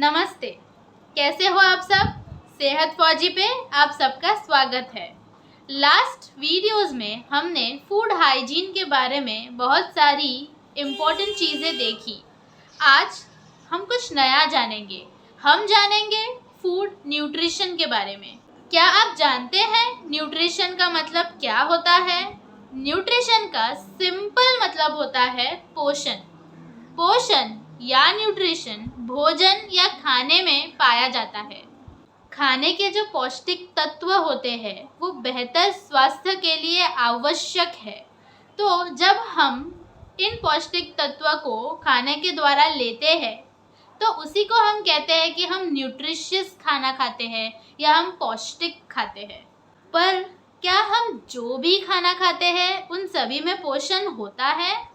नमस्ते, कैसे हो आप सब। सेहत फौजी पे आप सबका स्वागत है। लास्ट वीडियोस में हमने फूड हाइजीन के बारे में बहुत सारी इम्पोर्टेंट चीज़ें देखी। आज हम कुछ नया जानेंगे। हम जानेंगे फूड न्यूट्रिशन के बारे में। क्या आप जानते हैं न्यूट्रिशन का मतलब क्या होता है? न्यूट्रिशन का सिंपल मतलब होता है पोषण। पोषण या न्यूट्रिशन भोजन या खाने में पाया जाता है। खाने के जो पौष्टिक तत्व होते हैं वो बेहतर स्वास्थ्य के लिए आवश्यक है। तो जब हम इन पौष्टिक तत्व को खाने के द्वारा लेते हैं तो उसी को हम कहते हैं कि हम न्यूट्रिशियस खाना खाते हैं या हम पौष्टिक खाते हैं। पर क्या हम जो भी खाना खाते हैं उन सभी में पोषण होता है?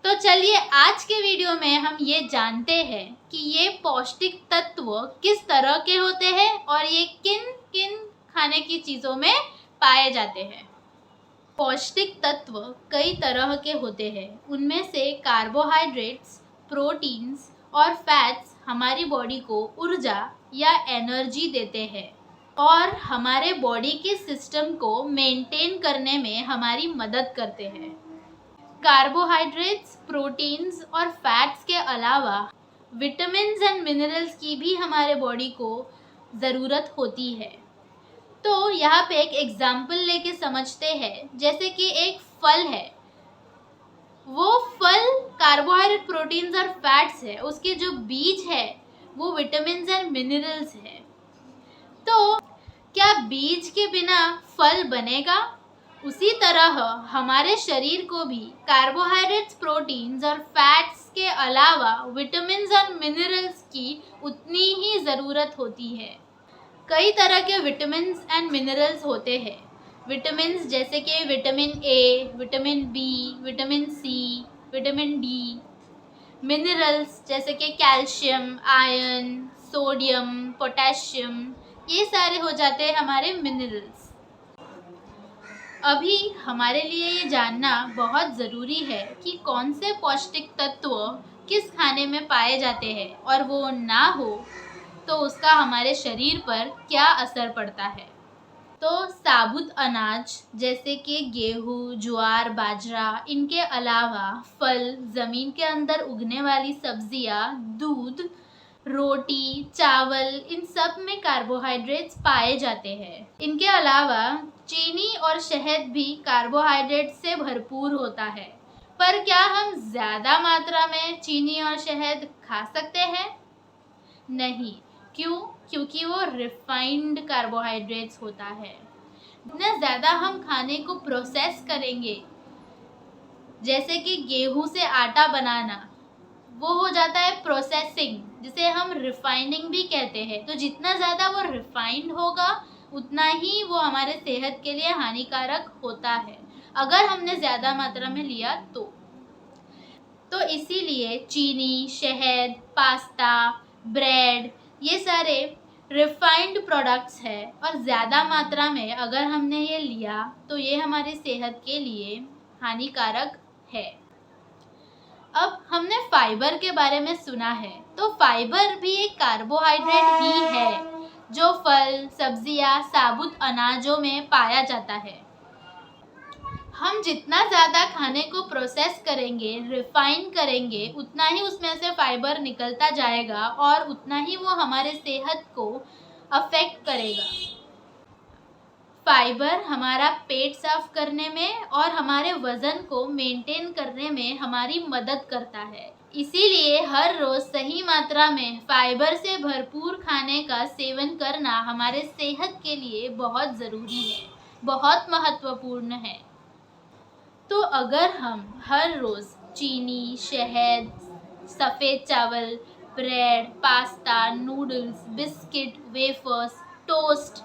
तो चलिए आज के वीडियो में हम ये जानते हैं कि ये पौष्टिक तत्व किस तरह के होते हैं और ये किन किन खाने की चीज़ों में पाए जाते हैं। पौष्टिक तत्व कई तरह के होते हैं। उनमें से कार्बोहाइड्रेट्स, प्रोटीन्स और फैट्स हमारी बॉडी को ऊर्जा या एनर्जी देते हैं और हमारे बॉडी के सिस्टम को मेंटेन करने में हमारी मदद करते हैं। कार्बोहाइड्रेट्स, प्रोटीन्स और फैट्स के अलावा विटामिन्स एंड मिनरल्स की भी हमारे बॉडी को ज़रूरत होती है। तो यहाँ पे एक एग्जाम्पल लेके समझते हैं। जैसे कि एक फल है, वो फल कार्बोहाइड्रेट, प्रोटीन्स और फैट्स है, उसके जो बीज है वो विटामिन्स एंड मिनरल्स है। तो क्या बीज के बिना फल बनेगा? उसी तरह हमारे शरीर को भी कार्बोहाइड्रेट्स, प्रोटीन्स और फैट्स के अलावा विटामिन्स और मिनरल्स की उतनी ही ज़रूरत होती है। कई तरह के विटामिन्स एंड मिनरल्स होते हैं। विटामिन्स जैसे कि vitamin A, vitamin B, vitamin C, vitamin D. Minerals जैसे कि कैल्शियम, आयरन, सोडियम, पोटेशियम, ये सारे हो जाते हैं हमारे मिनरल्स। अभी हमारे लिए ये जानना बहुत ज़रूरी है कि कौन से पौष्टिक तत्व किस खाने में पाए जाते हैं और वो ना हो तो उसका हमारे शरीर पर क्या असर पड़ता है। तो साबुत अनाज जैसे कि गेहूँ, ज्वार, बाजरा, इनके अलावा फल, ज़मीन के अंदर उगने वाली सब्जियाँ, दूध, रोटी, चावल, इन सब में कार्बोहाइड्रेट्स पाए जाते हैं। इनके अलावा चीनी और शहद भी कार्बोहाइड्रेट से भरपूर होता है। पर क्या हम ज़्यादा मात्रा में चीनी और शहद खा सकते हैं? नहीं। क्यों? क्योंकि वो रिफाइंड कार्बोहाइड्रेट्स होता है। जितना ज़्यादा हम खाने को प्रोसेस करेंगे, जैसे कि गेहूं से आटा बनाना, वो हो जाता है प्रोसेसिंग, जिसे हम रिफाइनिंग भी कहते हैं। तो जितना ज़्यादा वो रिफाइंड होगा उतना ही वो हमारे सेहत के लिए हानिकारक होता है अगर हमने ज़्यादा मात्रा में लिया तो इसीलिए चीनी, शहद, पास्ता, ब्रेड, ये सारे रिफाइंड प्रोडक्ट्स है और ज़्यादा मात्रा में अगर हमने ये लिया तो ये हमारी सेहत के लिए हानिकारक है। अब हमने फाइबर के बारे में सुना है, तो फाइबर भी एक कार्बोहाइड्रेट ही है जो फल, सब्जियां, साबुत अनाजों में पाया जाता है। हम जितना ज़्यादा खाने को प्रोसेस करेंगे, रिफाइन करेंगे, उतना ही उसमें से फाइबर निकलता जाएगा और उतना ही वो हमारे सेहत को अफेक्ट करेगा। फाइबर हमारा पेट साफ करने में और हमारे वज़न को मेंटेन करने में हमारी मदद करता है। इसीलिए हर रोज़ सही मात्रा में फाइबर से भरपूर खाने का सेवन करना हमारे सेहत के लिए बहुत ज़रूरी है, बहुत महत्वपूर्ण है। तो अगर हम हर रोज़ चीनी, शहद, सफ़ेद चावल, bread, pasta, noodles, biscuit, wafers, toast,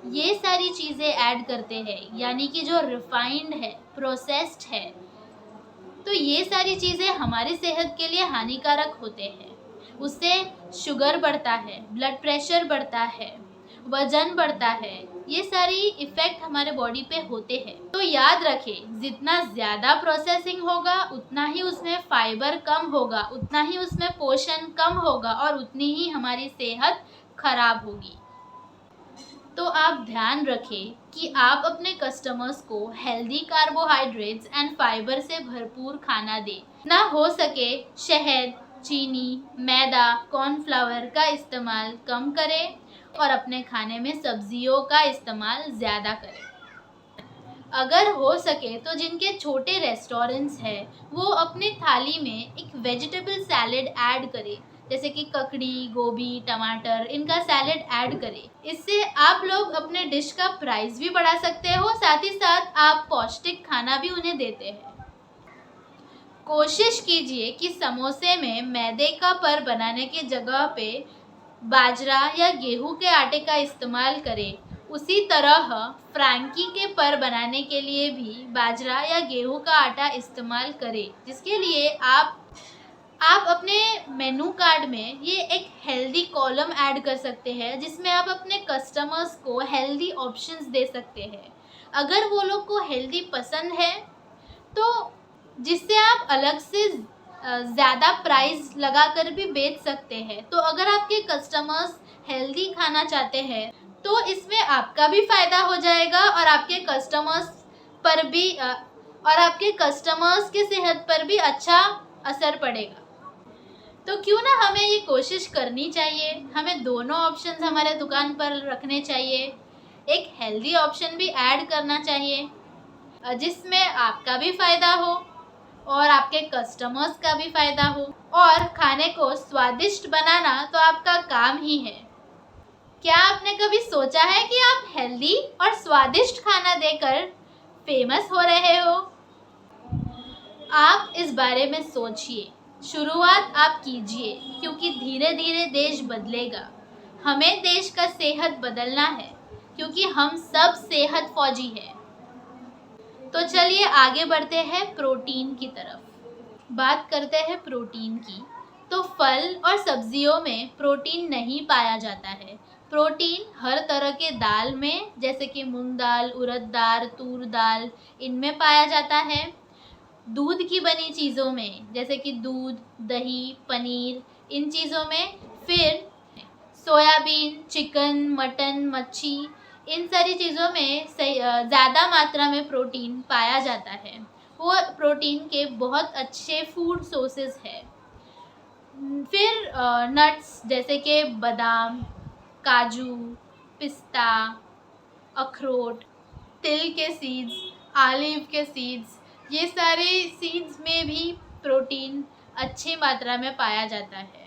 ये सारी चीज़ें ऐड करते हैं, यानी कि जो रिफाइंड है, प्रोसेस्ड है, तो ये सारी चीज़ें हमारी सेहत के लिए हानिकारक होते हैं। उससे शुगर बढ़ता है, ब्लड प्रेशर बढ़ता है, वज़न बढ़ता है, ये सारी इफ़ेक्ट हमारे बॉडी पे होते हैं। तो याद रखें, जितना ज़्यादा प्रोसेसिंग होगा उतना ही उसमें फाइबर कम होगा, उतना ही उसमें पोषण कम होगा और उतनी ही हमारी सेहत खराब होगी। तो आप ध्यान रखें कि आप अपने कस्टमर्स को हेल्दी कार्बोहाइड्रेट्स एंड फाइबर से भरपूर खाना दें। ना हो सके शहद, चीनी, मैदा, कॉर्नफ्लावर का इस्तेमाल कम करें और अपने खाने में सब्जियों का इस्तेमाल ज़्यादा करें। अगर हो सके तो जिनके छोटे रेस्टोरेंट्स हैं वो अपनी थाली में एक वेजिटेबल सैलेड ऐड करें, जैसे कि ककड़ी, गोभी, टमाटर, इनका सैलेड ऐड करें। इससे आप लोग अपने डिश का प्राइस भी बढ़ा सकते हो, साथ ही साथ आप पौष्टिक खाना भी उन्हें देते हैं। कोशिश कीजिए कि समोसे में मैदे का पर बनाने की जगह पे बाजरा या गेहूं के आटे का इस्तेमाल करें। उसी तरह फ्रैंकी के पर बनाने के लिए भी बाजरा या गेहूं का आटा इस्तेमाल करें, जिसके लिए आप अपने मेनू कार्ड में ये एक हेल्दी कॉलम ऐड कर सकते हैं, जिसमें आप अपने कस्टमर्स को हेल्दी ऑप्शंस दे सकते हैं। अगर वो लोग को हेल्दी पसंद है तो जिससे आप अलग से ज़्यादा प्राइस लगाकर भी बेच सकते हैं। तो अगर आपके कस्टमर्स हेल्दी खाना चाहते हैं तो इसमें आपका भी फ़ायदा हो जाएगा और आपके कस्टमर्स के सेहत पर भी अच्छा असर पड़ेगा। तो क्यों ना हमें ये कोशिश करनी चाहिए, हमें दोनों ऑप्शंस हमारे दुकान पर रखने चाहिए। एक हेल्दी ऑप्शन भी ऐड करना चाहिए जिसमें आपका भी फ़ायदा हो और आपके कस्टमर्स का भी फ़ायदा हो। और खाने को स्वादिष्ट बनाना तो आपका काम ही है। क्या आपने कभी सोचा है कि आप हेल्दी और स्वादिष्ट खाना देकर फेमस हो रहे हो? आप इस बारे में सोचिए, शुरुआत आप कीजिए, क्योंकि धीरे धीरे देश बदलेगा। हमें देश का सेहत बदलना है, क्योंकि हम सब सेहत फौजी हैं। तो चलिए आगे बढ़ते हैं प्रोटीन की तरफ। बात करते हैं प्रोटीन की। तो फल और सब्जियों में प्रोटीन नहीं पाया जाता है। प्रोटीन हर तरह के दाल में, जैसे कि मूंग दाल, उड़द दाल, तूर दाल, इनमें पाया जाता है। दूध की बनी चीज़ों में, जैसे कि दूध, दही, पनीर, इन चीज़ों में। फिर सोयाबीन, चिकन, मटन, मच्छी, इन सारी चीज़ों में ज़्यादा मात्रा में प्रोटीन पाया जाता है। वो प्रोटीन के बहुत अच्छे फूड सोर्सेज है। फिर नट्स, जैसे कि बादाम, काजू, पिस्ता, अखरोट, तिल के सीड्स, ऑलिव के सीड्स, ये सारे सीड्स में भी प्रोटीन अच्छी मात्रा में पाया जाता है।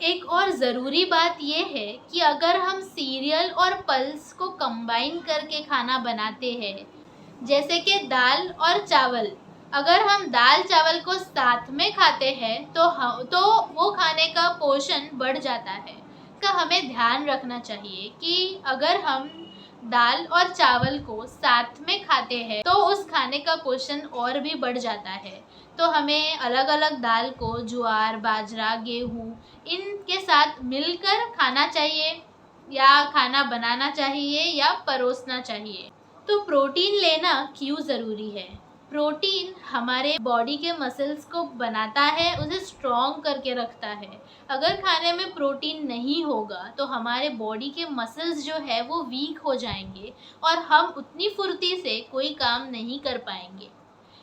एक और ज़रूरी बात यह है कि अगर हम सीरियल और पल्स को कंबाइन करके खाना बनाते हैं, जैसे कि दाल और चावल, अगर हम दाल चावल को साथ में खाते हैं तो वो खाने का पोषण बढ़ जाता है। का हमें ध्यान रखना चाहिए कि अगर हम दाल और चावल को साथ में खाते हैं तो उस खाने का पोषण और भी बढ़ जाता है। तो हमें अलग अलग दाल को ज्वार, बाजरा, गेहूँ, इनके साथ मिलकर खाना चाहिए, या खाना बनाना चाहिए या परोसना चाहिए। तो प्रोटीन लेना क्यों ज़रूरी है? प्रोटीन हमारे बॉडी के मसल्स को बनाता है, उसे स्ट्रॉन्ग करके रखता है। अगर खाने में प्रोटीन नहीं होगा तो हमारे बॉडी के मसल्स जो है वो वीक हो जाएंगे और हम उतनी फुर्ती से कोई काम नहीं कर पाएंगे।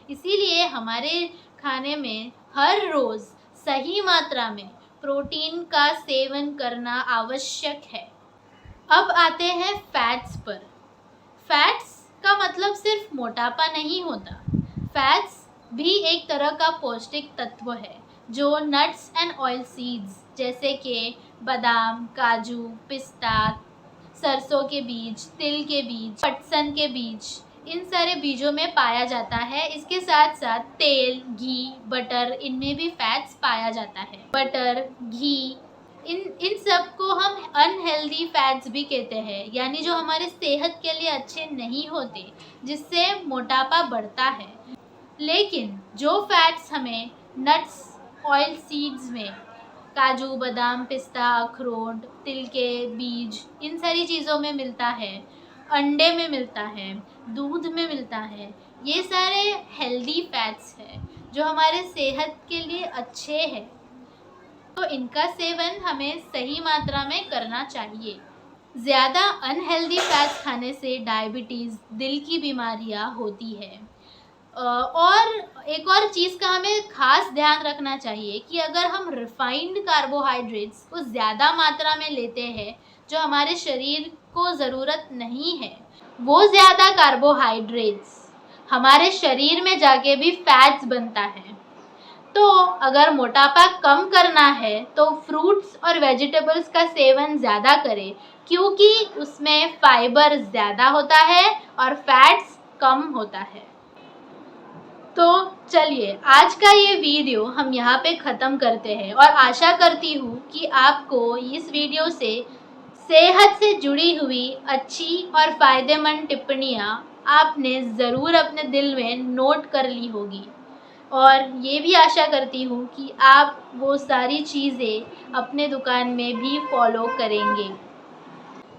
इसीलिए हमारे खाने में हर रोज़ सही मात्रा में प्रोटीन का सेवन करना आवश्यक है। अब आते हैं फैट्स पर। फैट्स का मतलब सिर्फ मोटापा नहीं होता। फैट्स भी एक तरह का पौष्टिक तत्व है जो नट्स एंड ऑयल सीड्स, जैसे कि बादाम, काजू, पिस्ता, सरसों के बीज, तिल के बीज, पटसन के बीज, इन सारे बीजों में पाया जाता है। इसके साथ साथ तेल, घी, बटर, इनमें भी फैट्स पाया जाता है। बटर, घी, इन सब को हम अनहेल्दी फैट्स भी कहते हैं, यानी जो हमारे सेहत के लिए अच्छे नहीं होते, जिससे मोटापा बढ़ता है। लेकिन जो फैट्स हमें नट्स, ऑयल सीड्स में, काजू, बादाम, पिस्ता, अखरोट, तिल के बीज, इन सारी चीज़ों में मिलता है, अंडे में मिलता है, दूध में मिलता है। ये सारे हेल्दी फैट्स हैं जो हमारे सेहत के लिए अच्छे हैं, तो इनका सेवन हमें सही मात्रा में करना चाहिए। ज़्यादा अनहेल्दी फैट्स खाने से डायबिटीज़, दिल की बीमारियां होती है। और एक और चीज़ का हमें ख़ास ध्यान रखना चाहिए कि अगर हम रिफाइंड कार्बोहाइड्रेट्स को ज़्यादा मात्रा में लेते हैं जो हमारे शरीर को ज़रूरत नहीं है, वो ज़्यादा कार्बोहाइड्रेट्स हमारे शरीर में जाके भी फैट्स बनता है। तो अगर मोटापा कम करना है तो फ्रूट्स और वेजिटेबल्स का सेवन ज़्यादा करें, क्योंकि उसमें फाइबर ज़्यादा होता है और फैट्स कम होता है। तो चलिए आज का ये वीडियो हम यहाँ पे ख़त्म करते हैं और आशा करती हूँ कि आपको इस वीडियो से सेहत से जुड़ी हुई अच्छी और फ़ायदेमंद टिप्पणियाँ आपने ज़रूर अपने दिल में नोट कर ली होगी, और ये भी आशा करती हूँ कि आप वो सारी चीज़ें अपने दुकान में भी फॉलो करेंगे,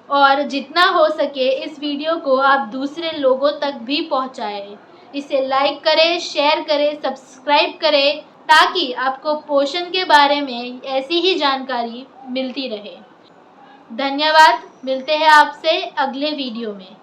और जितना हो सके इस वीडियो को आप दूसरे लोगों तक भी पहुँचाएं। इसे लाइक करें, शेयर करें, सब्सक्राइब करें, ताकि आपको पोषण के बारे में ऐसी ही जानकारी मिलती रहे। धन्यवाद। मिलते हैं आपसे अगले वीडियो में।